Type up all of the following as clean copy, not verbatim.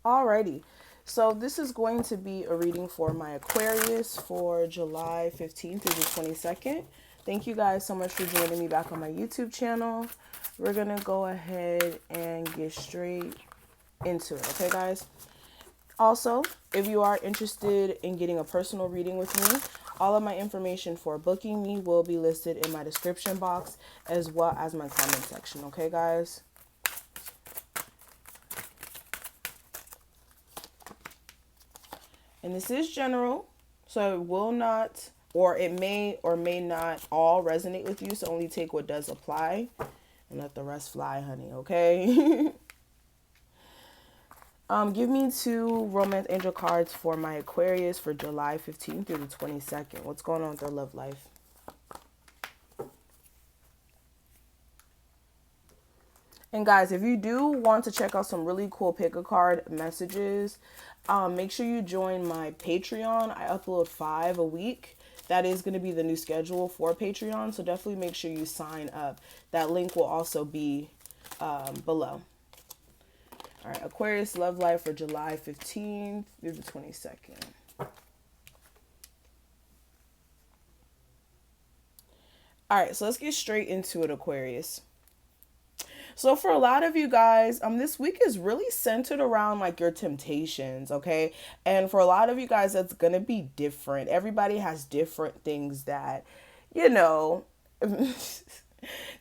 Alrighty. So this is going to be a reading for my Aquarius for July 15th through the 22nd. Thank you guys so much for joining me back on my YouTube channel. We're going to go ahead and get straight into it. Okay, guys? Also, if you are interested in getting a personal reading with me, all of my information for booking me will be listed in my description box as well as my comment section. Okay, guys? And this is general, so it will not, or it may or may not all resonate with you. So only take what does apply and let the rest fly, honey. Okay. Give me 2 romance angel cards for my Aquarius for July 15th through the 22nd. What's going on with their love life? And guys, if you do want to check out some really cool pick a card messages, make sure you join my Patreon. I upload 5 a week. That is going to be the new schedule for Patreon. So definitely make sure you sign up. That link will also be below. All right, Aquarius love life for July 15th through the 22nd. All right, so let's get straight into it, Aquarius. So for a lot of you guys, this week is really centered around like your temptations, okay? And for a lot of you guys, that's gonna be different. Everybody has different things that, you know,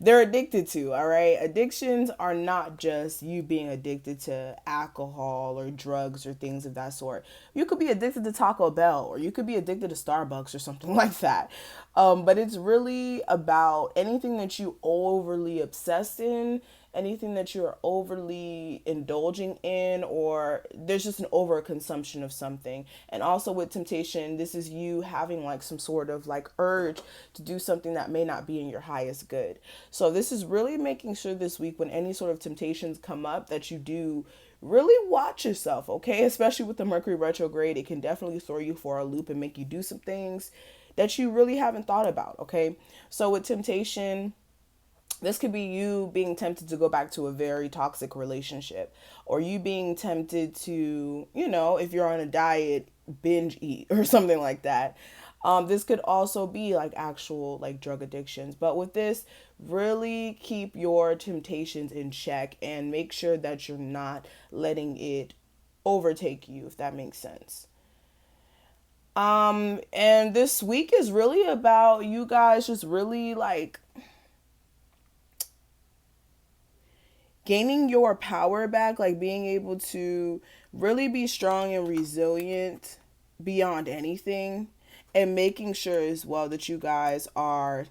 they're addicted to, all right? Addictions are not just you being addicted to alcohol or drugs or things of that sort. You could be addicted to Taco Bell, or you could be addicted to Starbucks or something like that. But it's really about anything that you overly obsessed in, anything that you're overly indulging in, or there's just an overconsumption of something. And also with temptation, this is you having like some sort of like urge to do something that may not be in your highest good. So this is really making sure this week when any sort of temptations come up that you do really watch yourself, okay? Especially with the Mercury retrograde, it can definitely throw you for a loop and make you do some things that you really haven't thought about, okay? So with temptation, this could be you being tempted to go back to a very toxic relationship, or you being tempted to, if you're on a diet, binge eat or something like that. This could also be like actual like drug addictions. But with this, really keep your temptations in check and make sure that you're not letting it overtake you, if that makes sense. And this week is really about you guys just really like gaining your power back, like being able to really be strong and resilient beyond anything, and making sure as well that you guys are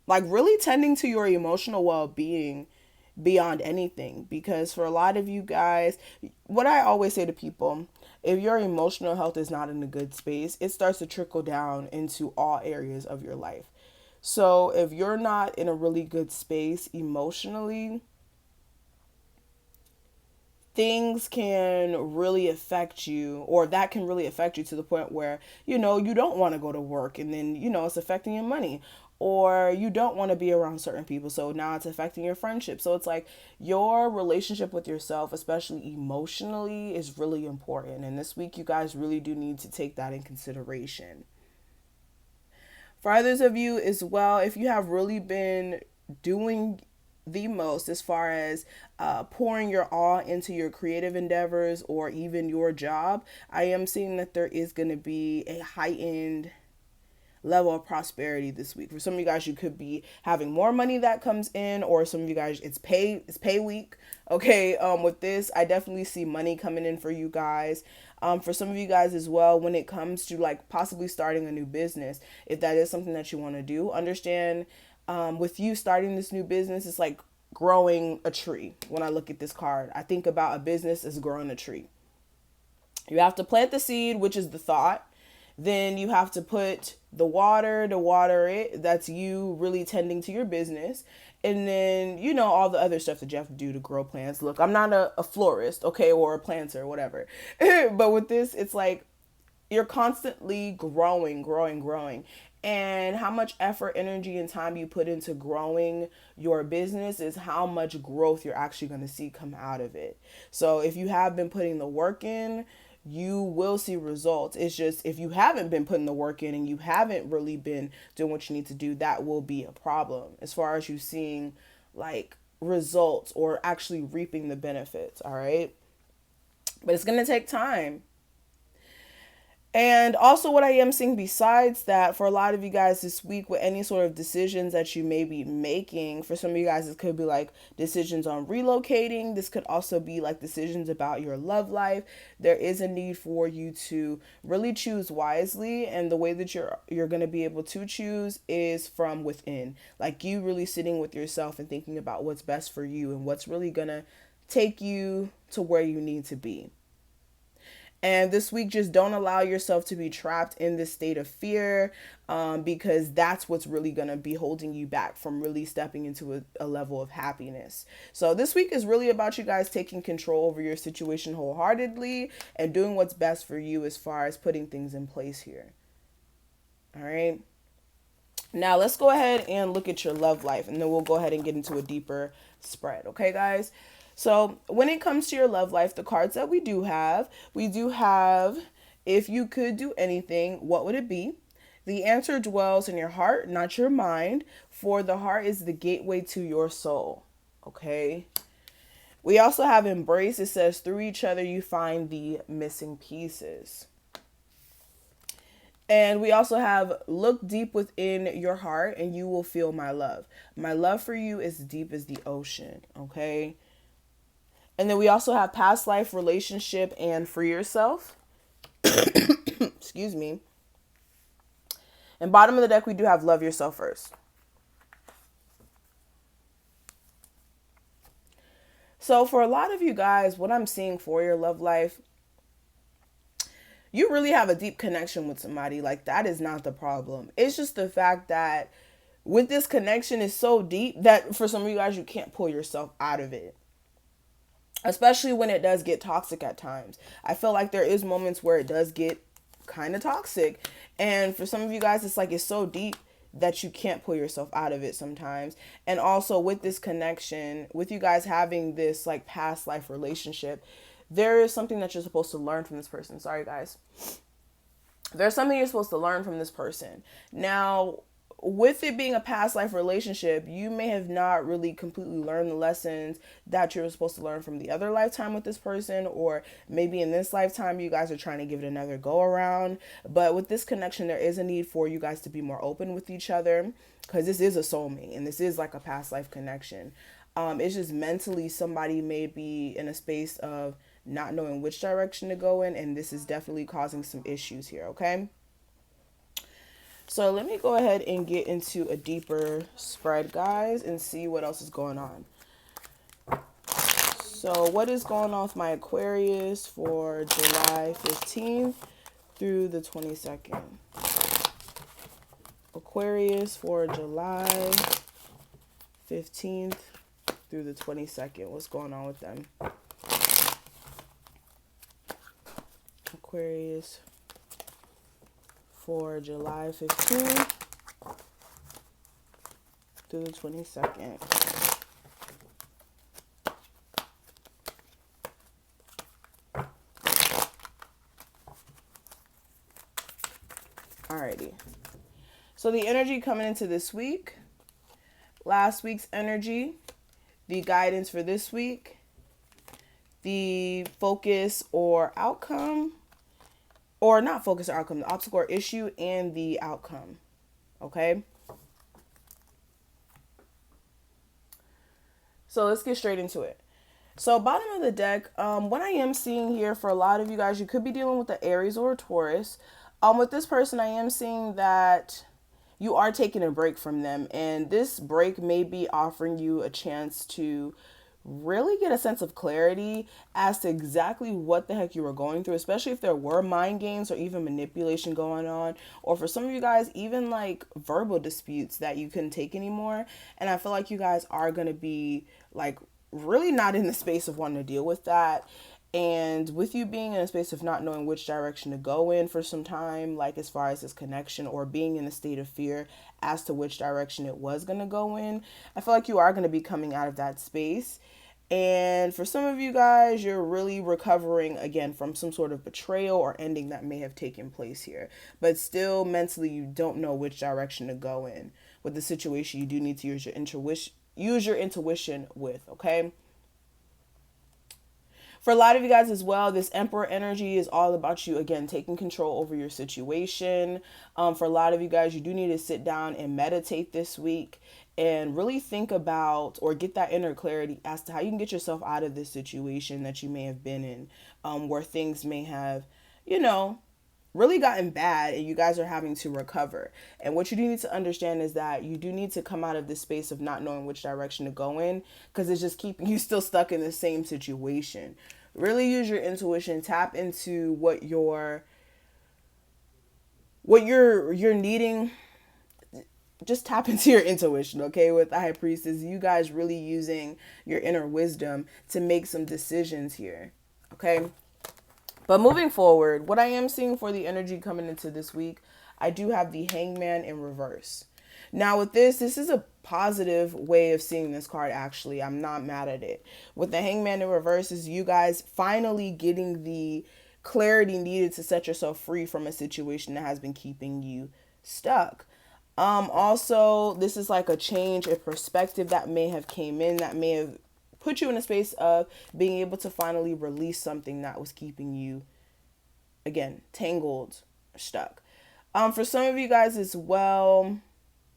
like really tending to your emotional well-being beyond anything. Because for a lot of you guys, what I always say to people, if your emotional health is not in a good space, it starts to trickle down into all areas of your life. So if you're not in a really good space emotionally, things can really affect you, or that can really affect you to the point where, you don't want to go to work, and then, it's affecting your money, or you don't want to be around certain people. So now it's affecting your friendship. So it's like your relationship with yourself, especially emotionally, is really important. And this week, you guys really do need to take that in consideration. For others of you as well, if you have really been doing the most as far as pouring your all into your creative endeavors or even your job, I am seeing that there is going to be a heightened level of prosperity this week. For some of you guys, you could be having more money that comes in, or some of you guys, it's pay week. Okay, with this, I definitely see money coming in for you guys. For some of you guys as well, when it comes to like possibly starting a new business, if that is something that you want to do, understand with you starting this new business, it's like growing a tree. When I look at this card, I think about a business as growing a tree. You have to plant the seed, which is the thought. Then you have to put the water to water it. That's you really tending to your business. And then, all the other stuff that you have to do to grow plants. Look, I'm not a florist, okay, or a planter, or whatever. But with this, it's like you're constantly growing. And how much effort, energy, and time you put into growing your business is how much growth you're actually going to see come out of it. So if you have been putting the work in, you will see results. It's just if you haven't been putting the work in and you haven't really been doing what you need to do, that will be a problem as far as you seeing like results or actually reaping the benefits. All right. But it's going to take time. And also, what I am seeing besides that, for a lot of you guys this week, with any sort of decisions that you may be making, for some of you guys, it could be like decisions on relocating. This could also be like decisions about your love life. There is a need for you to really choose wisely. And the way that you're going to be able to choose is from within. Like you really sitting with yourself and thinking about what's best for you and what's really going to take you to where you need to be. And this week, just don't allow yourself to be trapped in this state of fear, because that's what's really going to be holding you back from really stepping into a level of happiness. So this week is really about you guys taking control over your situation wholeheartedly and doing what's best for you as far as putting things in place here. All right. Now let's go ahead and look at your love life, and then we'll go ahead and get into a deeper spread. Okay, guys? So when it comes to your love life, the cards that we do have, if you could do anything, what would it be? The answer dwells in your heart, not your mind, for the heart is the gateway to your soul. Okay. We also have embrace. It says through each other, you find the missing pieces. And we also have look deep within your heart and you will feel my love. My love for you is deep as the ocean. Okay. And then we also have past life, relationship, and free yourself. Excuse me. And bottom of the deck, we do have love yourself first. So for a lot of you guys, what I'm seeing for your love life, you really have a deep connection with somebody. Like that is not the problem. It's just the fact that with this connection is so deep that for some of you guys, you can't pull yourself out of it. Especially when it does get toxic at times. I feel like there is moments where it does get kind of toxic. And for some of you guys, it's like it's so deep that you can't pull yourself out of it sometimes. And also with this connection, with you guys having this like past life relationship, there is something that you're supposed to learn from this person. Sorry, guys. There's something you're supposed to learn from this person. Now, with it being a past life relationship, you may have not really completely learned the lessons that you're supposed to learn from the other lifetime with this person, or maybe in this lifetime you guys are trying to give it another go around. But with this connection, there is a need for you guys to be more open with each other, because this is a soulmate and this is like a past life connection. It's just mentally somebody may be in a space of not knowing which direction to go in, and this is definitely causing some issues here. Okay. So let me go ahead and get into a deeper spread, guys, and see what else is going on. So what is going on with my Aquarius for July 15th through the 22nd? Aquarius for July 15th through the 22nd. What's going on with them? Aquarius for July 15th through the 22nd. Alrighty. So the energy coming into this week, last week's energy, the guidance for this week, the focus or outcome, or not focus or outcome, the obstacle or issue, and the outcome. Okay. So let's get straight into it. So bottom of the deck, what I am seeing here for a lot of you guys, you could be dealing with the Aries or a Taurus. With this person, I am seeing that you are taking a break from them, and this break may be offering you a chance to really get a sense of clarity as to exactly what the heck you were going through, especially if there were mind games or even manipulation going on, or for some of you guys, even like verbal disputes that you couldn't take anymore. And I feel like you guys are going to be like really not in the space of wanting to deal with that. And with you being in a space of not knowing which direction to go in for some time, like as far as this connection, or being in a state of fear as to which direction it was going to go in, I feel like you are going to be coming out of that space. And for some of you guys, you're really recovering again from some sort of betrayal or ending that may have taken place here. But still, mentally, you don't know which direction to go in. With the situation, you do need to use your intuition with, okay? For a lot of you guys as well, this Emperor energy is all about you, again, taking control over your situation. For a lot of you guys, you do need to sit down and meditate this week and really think about or get that inner clarity as to how you can get yourself out of this situation that you may have been in, where things may have, you know, really gotten bad and you guys are having to recover. And what you do need to understand is that you do need to come out of this space of not knowing which direction to go in, because it's just keeping you still stuck in the same situation. Really use your intuition, tap into what you're needing. Just tap into your intuition, okay? With the High Priestess, you guys really using your inner wisdom to make some decisions here, okay? But moving forward, what I am seeing for the energy coming into this week, I do have the Hangman in reverse. Now with this is a positive way of seeing this card, actually. I'm not mad at it. With the Hangman in reverse is you guys finally getting the clarity needed to set yourself free from a situation that has been keeping you stuck. Also, this is like a change in perspective that may have came in, that may have put you in a space of being able to finally release something that was keeping you, again, tangled, stuck. For some of you guys as well,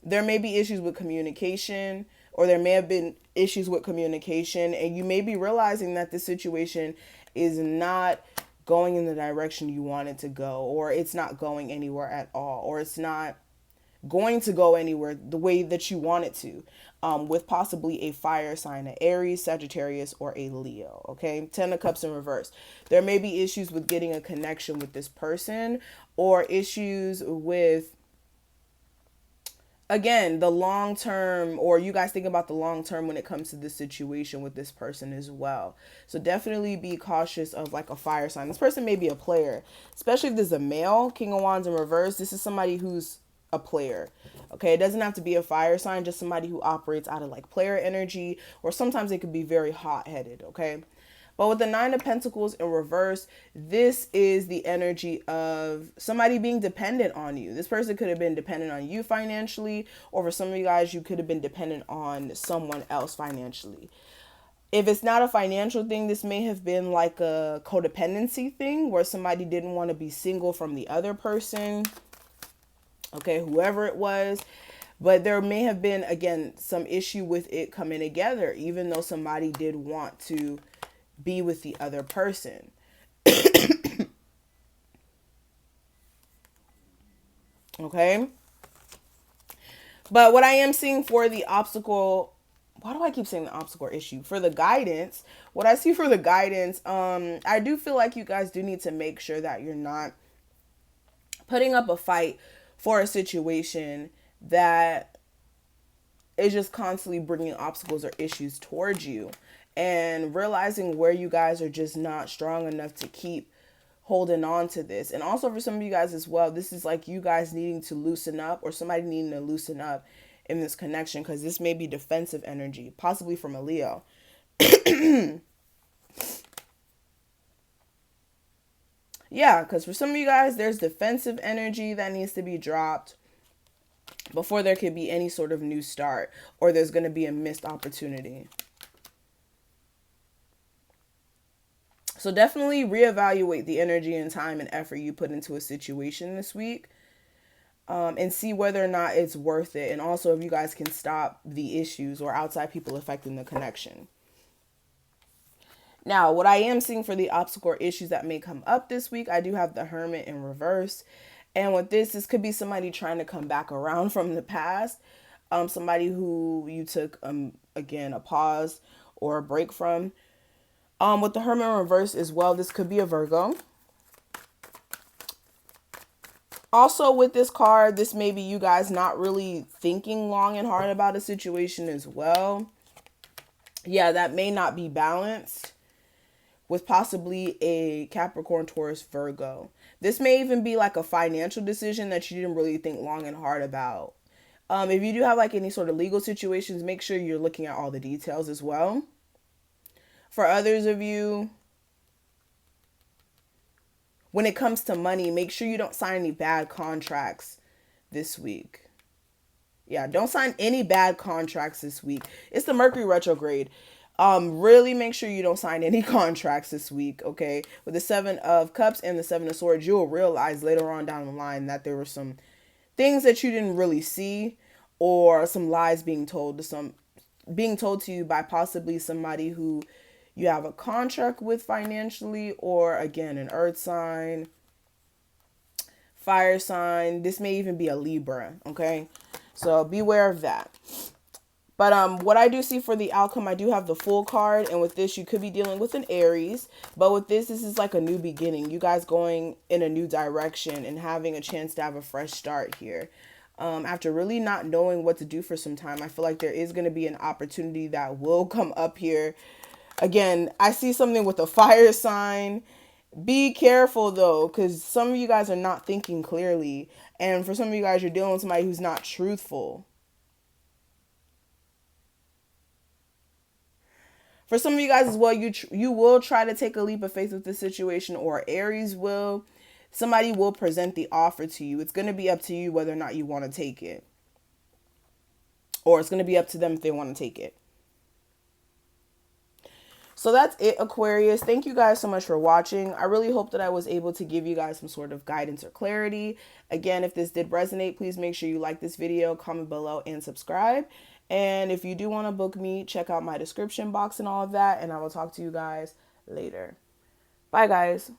there may be issues with communication, or there may have been issues with communication, and you may be realizing that this situation is not going in the direction you want it to go, or it's not going anywhere at all, or it's not going to go anywhere the way that you want it to, with possibly a fire sign, an Aries, Sagittarius, or a Leo, okay? 10 of Cups in reverse. There may be issues with getting a connection with this person, or issues with, again, the long term, or you guys think about the long term when it comes to this situation with this person as well. So definitely be cautious of like a fire sign. This person may be a player, especially if there's a male, King of Wands in reverse. This is somebody who's a player, okay? It doesn't have to be a fire sign, just somebody who operates out of like player energy, or sometimes it could be very hot-headed, okay? But with the Nine of Pentacles in reverse, this is the energy of somebody being dependent on you. This person could have been dependent on you financially, or for some of you guys, you could have been dependent on someone else financially. If it's not a financial thing, this may have been like a codependency thing where somebody didn't want to be single from the other person, okay, whoever it was. But there may have been, again, some issue with it coming together, even though somebody did want to be with the other person. Okay. But what I am seeing for the obstacle, why do I keep saying the obstacle or issue? For the guidance, what I see for the guidance, I do feel like you guys do need to make sure that you're not putting up a fight for a situation that is just constantly bringing obstacles or issues towards you, and realizing where you guys are just not strong enough to keep holding on to this. And also for some of you guys as well, this is like you guys needing to loosen up, or somebody needing to loosen up in this connection, because this may be defensive energy, possibly from a Leo. Yeah, because for some of you guys, there's defensive energy that needs to be dropped before there could be any sort of new start, or there's going to be a missed opportunity. So definitely reevaluate the energy and time and effort you put into a situation this week, and see whether or not it's worth it. And also if you guys can stop the issues or outside people affecting the connection. Now, what I am seeing for the obstacle or issues that may come up this week, I do have the Hermit in reverse. And with this could be somebody trying to come back around from the past. Somebody who you took, again, a pause or a break from. With the Hermit in reverse as well, this could be a Virgo. Also with this card, this may be you guys not really thinking long and hard about a situation as well. Yeah, that may not be balanced. with possibly a Capricorn, Taurus, Virgo. This may even be like a financial decision that you didn't really think long and hard about. If you do have like any sort of legal situations, make sure you're looking at all the details as well. For others of you, when it comes to money, make sure you don't sign any bad contracts this week. Yeah, don't sign any bad contracts this week. It's the Mercury retrograde. Really make sure you don't sign any contracts this week, okay? With the Seven of Cups and the Seven of Swords, you'll realize later on down the line that there were some things that you didn't really see, or some lies being told to you by possibly somebody who you have a contract with financially, or again, an earth sign, fire sign. This may even be a Libra, okay? So beware of that. But what I do see for the outcome, I do have the Fool card, and with this, you could be dealing with an Aries. But with this is like a new beginning. You guys going in a new direction and having a chance to have a fresh start here. After really not knowing what to do for some time, I feel like there is going to be an opportunity that will come up here. Again, I see something with a fire sign. Be careful though, because some of you guys are not thinking clearly. And for some of you guys, you're dealing with somebody who's not truthful. For some of you guys as well, you will try to take a leap of faith with this situation, or Aries will. Somebody will present the offer to you. It's going to be up to you whether or not you want to take it. Or it's going to be up to them if they want to take it. So that's it, Aquarius. Thank you guys so much for watching. I really hope that I was able to give you guys some sort of guidance or clarity. Again, if this did resonate, please make sure you like this video, comment below, and subscribe. And if you do want to book me, check out my description box and all of that. And I will talk to you guys later. Bye, guys.